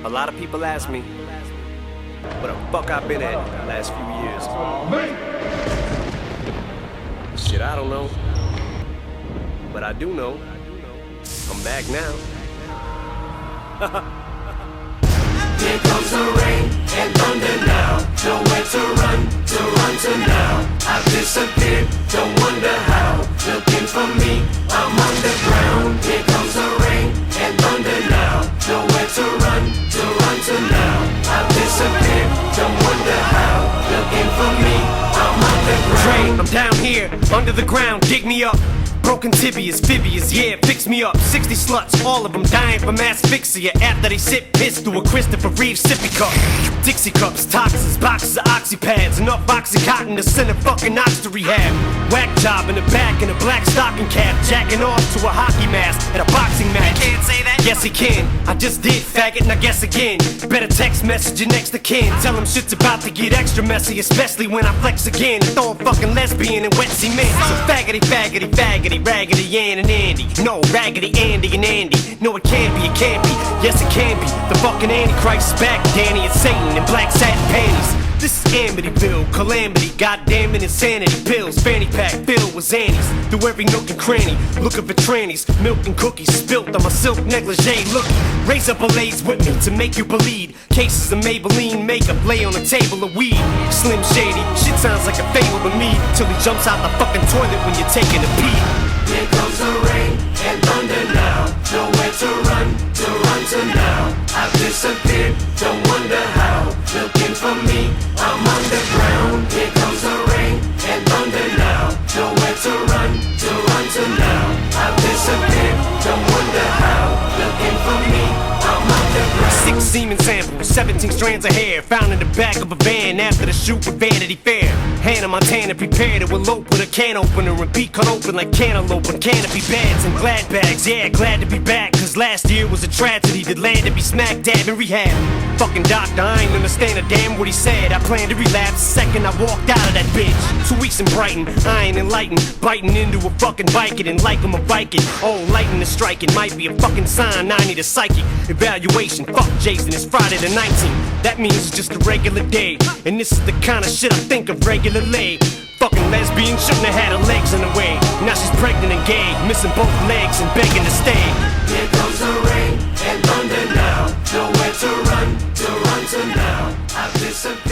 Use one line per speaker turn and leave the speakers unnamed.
A lot of people ask me where the fuck I've been at the last few years. Shit, I don't know. But I do know I'm back now.
Here comes the rain and thunder now. Nowhere to run to now. I've disappeared, don't wonder how. Looking for me, I'm underground. Here comes the rain and thunder now. Nowhere to run to now. I've disappeared, don't wonder how. Looking for me, I'm underground.
I'm down here, under the ground, dig me up. Broken tibias, fibias, yeah, fix me up. 60 sluts, all of them dying from asphyxia after they sip piss through a Christopher Reeve sippy cup. Dixie cups, toxins, boxes of oxypads, enough oxycontin to send a fucking ox to rehab. Whack job in the back in a black stocking cap, jacking off to a hockey mask at a boxing match. You can't say that? Yes, he can. I just did, faggot, and I guess again. Better text message your next to kin. Tell him shit's about to get extra messy, especially when I flex again and throw a fucking lesbian and wet cement. So faggoty, faggoty, faggoty. Raggedy Ann and Andy, no, Raggedy Andy and Andy. No, it can't be, yes it can be. The fucking Antichrist is back, Danny and Satan in black satin panties. This is Amityville, calamity, goddamn it, insanity. Pills, fanny pack filled with Xannies. Through every nook and cranny, looking for trannies. Milk and cookies spilt on my silk negligee. Look, raise up a lace with me to make you bleed. Cases of Maybelline makeup lay on a table of weed. Slim Shady, shit sounds like a fable to me. Till he jumps out the fucking toilet when you're taking a pee.
Here comes the rain and thunder now. Nowhere to run to now. I've disappeared, don't wonder how. Looking for me, I'm underground. Here comes the rain and thunder now. Nowhere to run to now. I've disappeared, don't wonder how. Looking for me, I'm underground.
6 semen samples, 17 strands of hair found in the back of a van after the shoot with Vanity Fair. Hannah Montana prepared to elope with a can opener and be cut open like cantaloupe on canopy beds and glad bags. Yeah, glad to be back, cause last year was a tragedy that landed me smack dab in rehab. Fucking doctor, I ain't understand a damn what he said. I planned to relapse the second I walked out of that bitch. 2 weeks in Brighton, I ain't enlightened. Biting into a fucking Viking and like I'm a Viking. Oh, lightning is striking, might be a fucking sign. I need a psychic evaluation. Fuck Jason, it's Friday the 19th. That means it's just a regular day. And this is the kind of shit I think of regularly. Fucking lesbian shouldn't have had her legs in the way. Now she's pregnant and gay, missing both legs and begging to stay.
Here comes the rain and thunder now. Nowhere to run to now. I've disappeared.